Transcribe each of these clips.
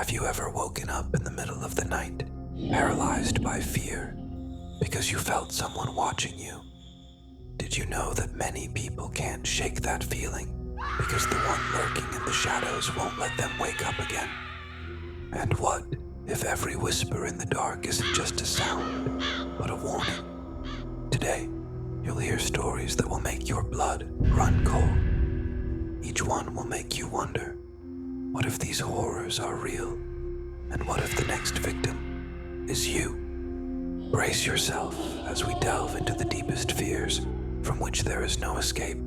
Have you ever woken up in the middle of the night, paralyzed by fear, because you felt someone watching you? Did you know that many people can't shake that feeling because the one lurking in the shadows won't let them wake up again? And what if every whisper in the dark isn't just a sound, but a warning? Today, you'll hear stories that will make your blood run cold. Each one will make you wonder, what if these horrors are real? And what if the next victim is you? Brace yourself as we delve into the deepest fears from which there is no escape.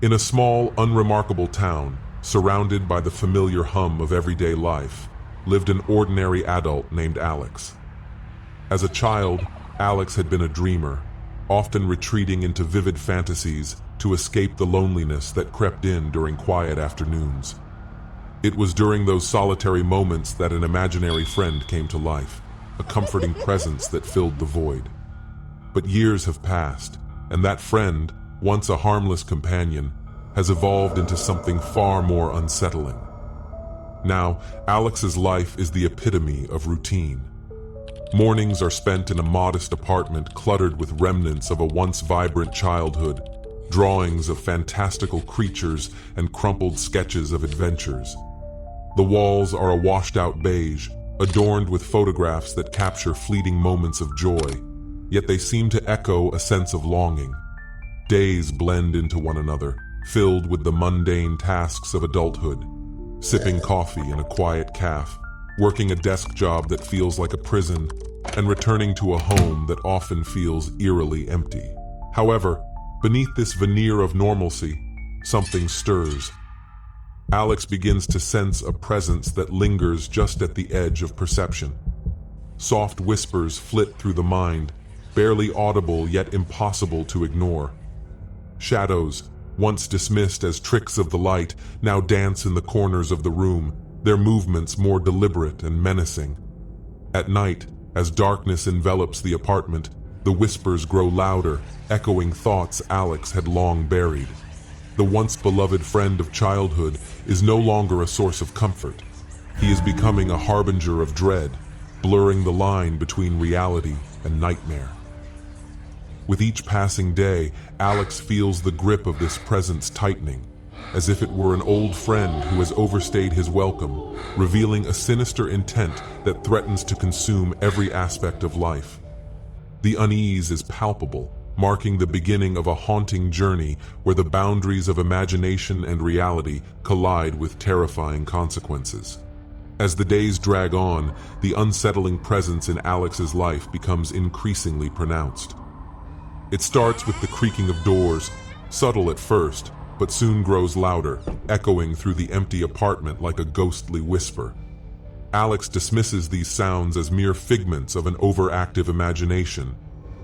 In a small, unremarkable town, surrounded by the familiar hum of everyday life, lived an ordinary adult named Alex. As a child, Alex had been a dreamer, often retreating into vivid fantasies to escape the loneliness that crept in during quiet afternoons. It was during those solitary moments that an imaginary friend came to life, a comforting presence that filled the void. But years have passed, and that friend, once a harmless companion, has evolved into something far more unsettling. Now, Alex's life is the epitome of routine. Mornings are spent in a modest apartment cluttered with remnants of a once vibrant childhood, drawings of fantastical creatures and crumpled sketches of adventures. The walls are a washed-out beige, adorned with photographs that capture fleeting moments of joy, yet they seem to echo a sense of longing. Days blend into one another, filled with the mundane tasks of adulthood, sipping coffee in a quiet cafe, working a desk job that feels like a prison, and returning to a home that often feels eerily empty. However, beneath this veneer of normalcy, something stirs. Alex begins to sense a presence that lingers just at the edge of perception. Soft whispers flit through the mind, barely audible yet impossible to ignore. Shadows, once dismissed as tricks of the light, now dance in the corners of the room, their movements more deliberate and menacing. At night, as darkness envelops the apartment, the whispers grow louder, echoing thoughts Alex had long buried. The once beloved friend of childhood is no longer a source of comfort. He is becoming a harbinger of dread, blurring the line between reality and nightmare. With each passing day, Alex feels the grip of this presence tightening, as if it were an old friend who has overstayed his welcome, revealing a sinister intent that threatens to consume every aspect of life. The unease is palpable, marking the beginning of a haunting journey where the boundaries of imagination and reality collide with terrifying consequences. As the days drag on, the unsettling presence in Alex's life becomes increasingly pronounced. It starts with the creaking of doors, subtle at first, but soon grows louder, echoing through the empty apartment like a ghostly whisper. Alex dismisses these sounds as mere figments of an overactive imagination,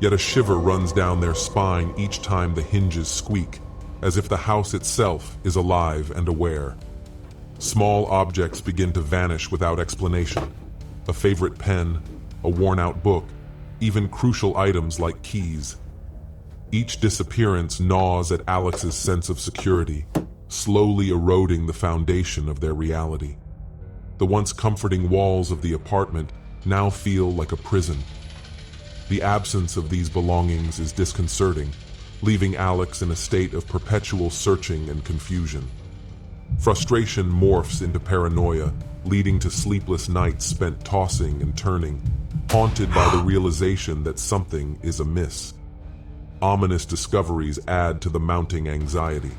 yet a shiver runs down their spine each time the hinges squeak, as if the house itself is alive and aware. Small objects begin to vanish without explanation. A favorite pen, a worn-out book, even crucial items like keys. Each disappearance gnaws at Alex's sense of security, slowly eroding the foundation of their reality. The once comforting walls of the apartment now feel like a prison. The absence of these belongings is disconcerting, leaving Alex in a state of perpetual searching and confusion. Frustration morphs into paranoia, leading to sleepless nights spent tossing and turning, haunted by the realization that something is amiss. Ominous discoveries add to the mounting anxiety.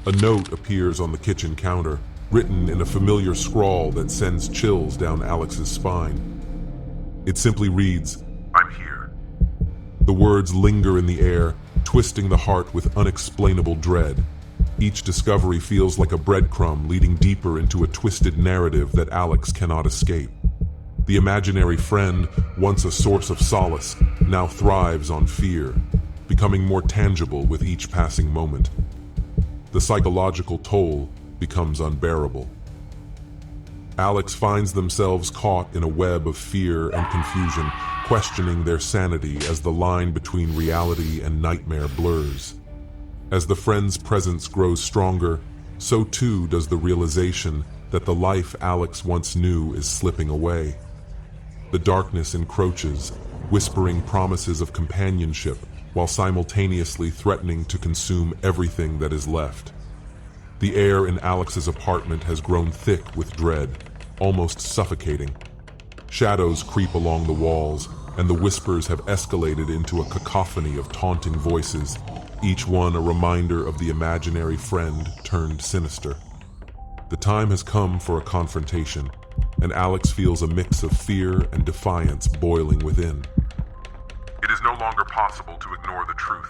A note appears on the kitchen counter, written in a familiar scrawl that sends chills down Alex's spine. It simply reads, "I'm here." The words linger in the air, twisting the heart with unexplainable dread. Each discovery feels like a breadcrumb leading deeper into a twisted narrative that Alex cannot escape. The imaginary friend, once a source of solace, now thrives on fear, becoming more tangible with each passing moment. The psychological toll becomes unbearable. Alex finds themselves caught in a web of fear and confusion, questioning their sanity as the line between reality and nightmare blurs. As the friend's presence grows stronger, so too does the realization that the life Alex once knew is slipping away. The darkness encroaches, whispering promises of companionship while simultaneously threatening to consume everything that is left. The air in Alex's apartment has grown thick with dread, almost suffocating. Shadows creep along the walls, and the whispers have escalated into a cacophony of taunting voices, each one a reminder of the imaginary friend turned sinister. The time has come for a confrontation, and Alex feels a mix of fear and defiance boiling within. It is no longer possible to ignore the truth.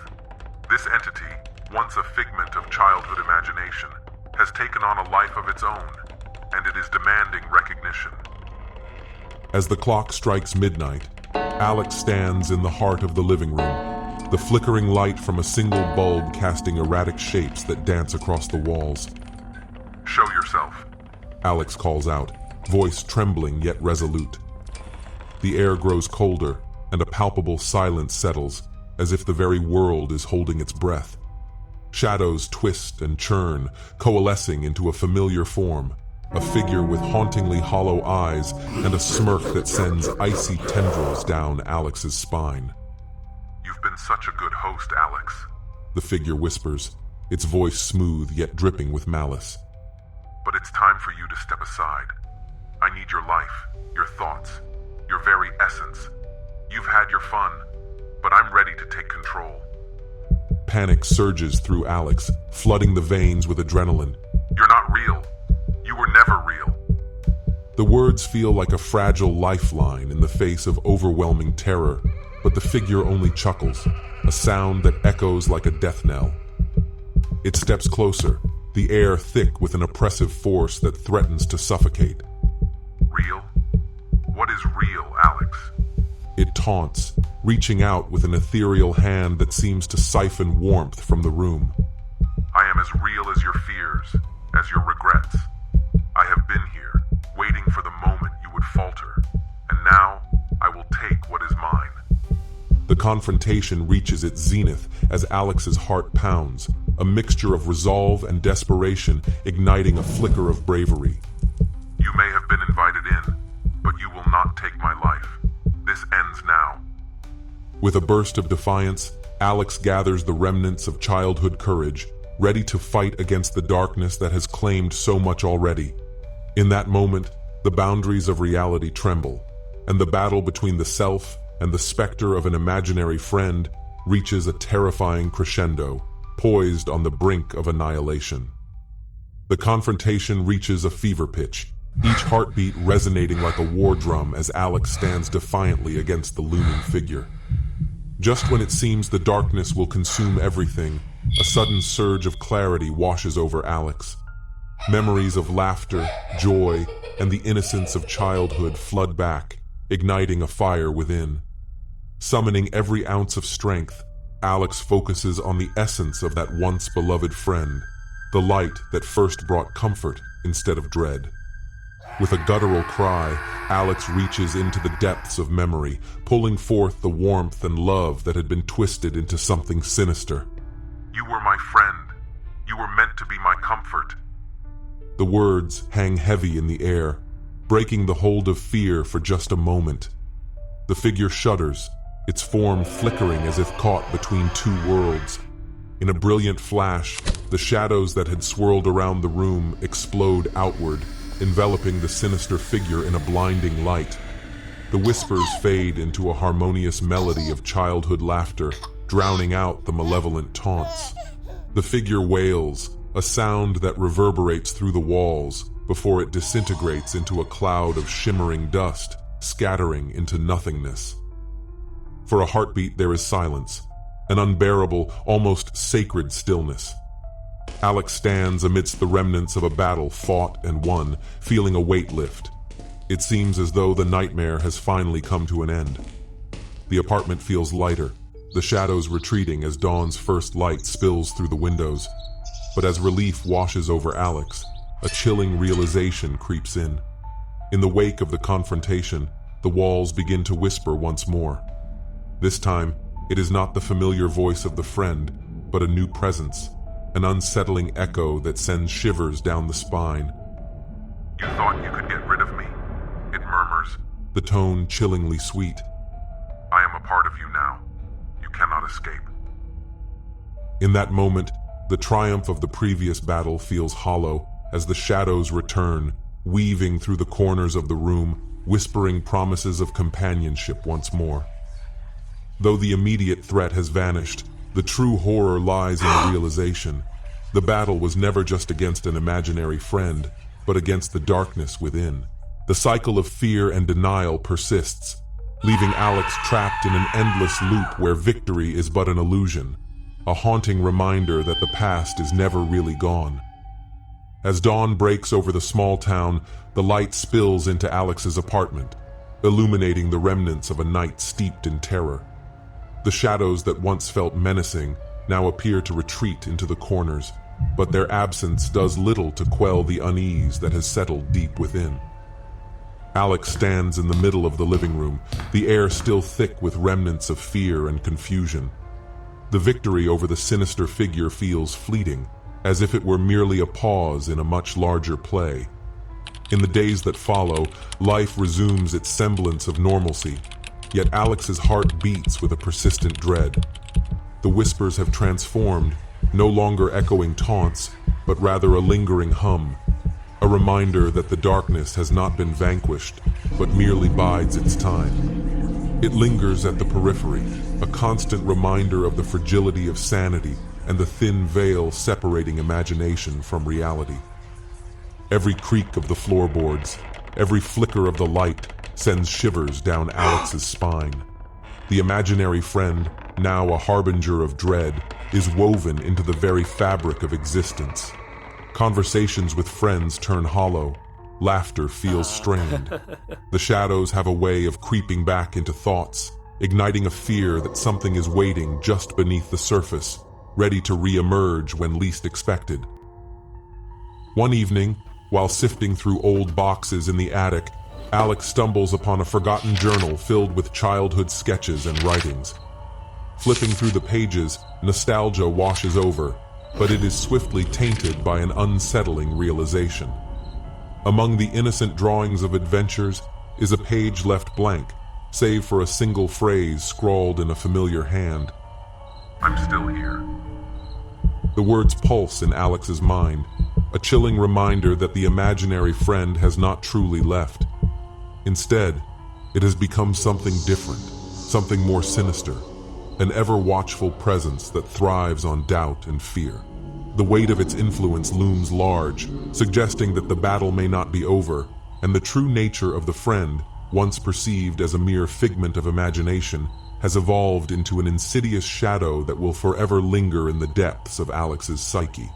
This entity, once a figment of childhood imagination, has taken on a life of its own, and it is demanding recognition. As the clock strikes midnight, Alex stands in the heart of the living room, the flickering light from a single bulb casting erratic shapes that dance across the walls. Show yourself, Alex calls out, voice trembling yet resolute. The air grows colder, and a palpable silence settles, as if the very world is holding its breath. Shadows twist and churn, coalescing into a familiar form, a figure with hauntingly hollow eyes and a smirk that sends icy tendrils down Alex's spine. You've been such a good host, Alex. The figure whispers, its voice smooth yet dripping with malice. But it's time for you to step aside. I need your life, your thoughts, your very essence. You've had your fun, but I'm ready to take control. Panic surges through Alex, flooding the veins with adrenaline. You're not real. You were never real. The words feel like a fragile lifeline in the face of overwhelming terror, but the figure only chuckles, a sound that echoes like a death knell. It steps closer, the air thick with an oppressive force that threatens to suffocate. Real? What is real, Alex? It taunts, reaching out with an ethereal hand that seems to siphon warmth from the room. I am as real as your fears, as your regrets. I have been here, waiting for the moment you would falter, and now I will take what is mine. The confrontation reaches its zenith as Alex's heart pounds, a mixture of resolve and desperation igniting a flicker of bravery. You may have been invited in, but you will not take my life. This ends now. With a burst of defiance, Alex gathers the remnants of childhood courage, ready to fight against the darkness that has claimed so much already. In that moment, the boundaries of reality tremble, and the battle between the self and the specter of an imaginary friend reaches a terrifying crescendo, poised on the brink of annihilation. The confrontation reaches a fever pitch, each heartbeat resonating like a war drum as Alex stands defiantly against the looming figure. Just when it seems the darkness will consume everything, a sudden surge of clarity washes over Alex. Memories of laughter, joy, and the innocence of childhood flood back, igniting a fire within. Summoning every ounce of strength, Alex focuses on the essence of that once beloved friend, the light that first brought comfort instead of dread. With a guttural cry, Alex reaches into the depths of memory, pulling forth the warmth and love that had been twisted into something sinister. You were my friend. You were meant to be my comfort. The words hang heavy in the air, breaking the hold of fear for just a moment. The figure shudders, its form flickering as if caught between two worlds. In a brilliant flash, the shadows that had swirled around the room explode outward, enveloping the sinister figure in a blinding light. The whispers fade into a harmonious melody of childhood laughter, drowning out the malevolent taunts. The figure wails, a sound that reverberates through the walls before it disintegrates into a cloud of shimmering dust, scattering into nothingness. For a heartbeat there is silence, an unbearable, almost sacred stillness. Alex stands amidst the remnants of a battle fought and won, feeling a weight lift. It seems as though the nightmare has finally come to an end. The apartment feels lighter, the shadows retreating as dawn's first light spills through the windows. But as relief washes over Alex, a chilling realization creeps in. In the wake of the confrontation, the walls begin to whisper once more. This time, it is not the familiar voice of the friend, but a new presence, an unsettling echo that sends shivers down the spine. You thought you could get rid of me, it murmurs. The tone chillingly sweet. I am a part of you now. You cannot escape. In that moment, the triumph of the previous battle feels hollow as the shadows return, weaving through the corners of the room, whispering promises of companionship once more. Though the immediate threat has vanished, the true horror lies in the realization. The battle was never just against an imaginary friend, but against the darkness within. The cycle of fear and denial persists, leaving Alex trapped in an endless loop where victory is but an illusion, a haunting reminder that the past is never really gone. As dawn breaks over the small town, the light spills into Alex's apartment, illuminating the remnants of a night steeped in terror. The shadows that once felt menacing now appear to retreat into the corners, but their absence does little to quell the unease that has settled deep within. Alex stands in the middle of the living room, the air still thick with remnants of fear and confusion. The victory over the sinister figure feels fleeting, as if it were merely a pause in a much larger play. In the days that follow, life resumes its semblance of normalcy, yet Alex's heart beats with a persistent dread. The whispers have transformed, no longer echoing taunts, but rather a lingering hum, a reminder that the darkness has not been vanquished, but merely bides its time. It lingers at the periphery, a constant reminder of the fragility of sanity and the thin veil separating imagination from reality. Every creak of the floorboards, every flicker of the light sends shivers down Alex's spine. The imaginary friend, now a harbinger of dread, is woven into the very fabric of existence. Conversations with friends turn hollow. Laughter feels strained. The shadows have a way of creeping back into thoughts, igniting a fear that something is waiting just beneath the surface, ready to re-emerge when least expected. One evening, while sifting through old boxes in the attic, Alex stumbles upon a forgotten journal filled with childhood sketches and writings. Flipping through the pages, nostalgia washes over, but it is swiftly tainted by an unsettling realization. Among the innocent drawings of adventures is a page left blank, save for a single phrase scrawled in a familiar hand. I'm still here. The words pulse in Alex's mind, a chilling reminder that the imaginary friend has not truly left. Instead, it has become something different, something more sinister, an ever-watchful presence that thrives on doubt and fear. The weight of its influence looms large, suggesting that the battle may not be over, and the true nature of the friend, once perceived as a mere figment of imagination, has evolved into an insidious shadow that will forever linger in the depths of Alex's psyche.